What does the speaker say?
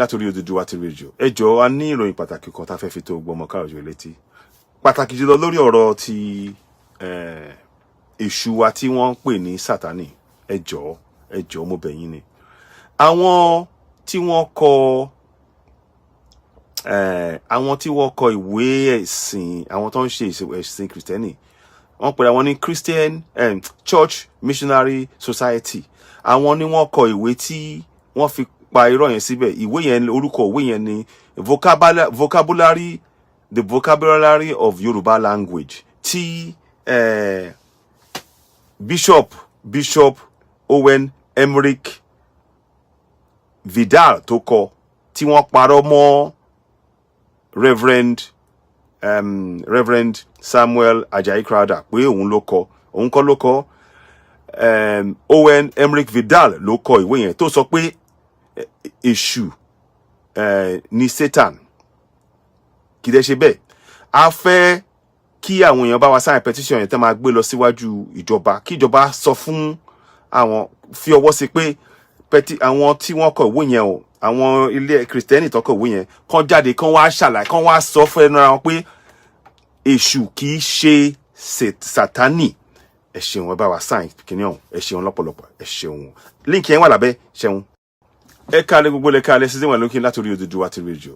látòrí Oduduwa ti rédíò. Ẹ jọ̀ọ́ a ní ìròyìn pàtàkì kan tá fẹ́ fi tó gbọmọ káàrọ̀ létí. Pàtàkì jùlọ lórí ọ̀rọ̀ ti èṣù wa tí wọ́n ń pè ní Sátánì. Ẹ jọ̀ọ́ mo bẹ̀ yín ni. Àwọn tí wọ́n kọ ìwé ẹ̀sìn, àwọn tó ń ṣe ẹ̀sìn Kristẹni, wọ́n pè àwọn ní Christian Church Missionary Society. Àwọn ni wọ́n kọ ìwé tí wọ́n fi pa irọ́ yẹn síbẹ̀. Ìwé yẹn, orúkọ ìwé yẹn ni The Vocabulary of Yoruba Language, tí Bishop Owen Emerick Vidal tó kọ, tí wọ́n parọ́ mọ́ Reverend Samuel Ajayi Crowther pé òun kọ́ ló kọ. Owen Emerick Vidal ló kọ ìwé yẹn tó sọ pé èṣù ni Satan. Kì í dẹ̀ ṣe bẹ́ẹ̀. A fẹ́ kí àwọn èèyàn bá wa sign petition yẹn tẹ́ máa gbé lọ síwájú ìjọba, kí ìjọba sọ fún àwọn, fi ọwọ́ sí pé àwọn tí wọ́n kọ ìwé yẹn o, àwọn ilé Kristẹni tó kọ ìwé yẹn kàn jáde, kàn wá ṣàlàyé, kàn wá sọ fún ẹnu ara wọn pé èṣù kì í ṣe Sátánì. Ẹ ṣeun, ẹ bá wa sign kìíní ọ̀hún. Ẹ ṣeun lọ́pọ̀lọpọ̀. Ẹ ṣeun. Link yẹn wà lábẹ́. Ṣeun. Ẹ káalẹ́ gbogbo, ẹ káalẹ́ sí wọn lókè látòrí Oduduwa ti rédíò.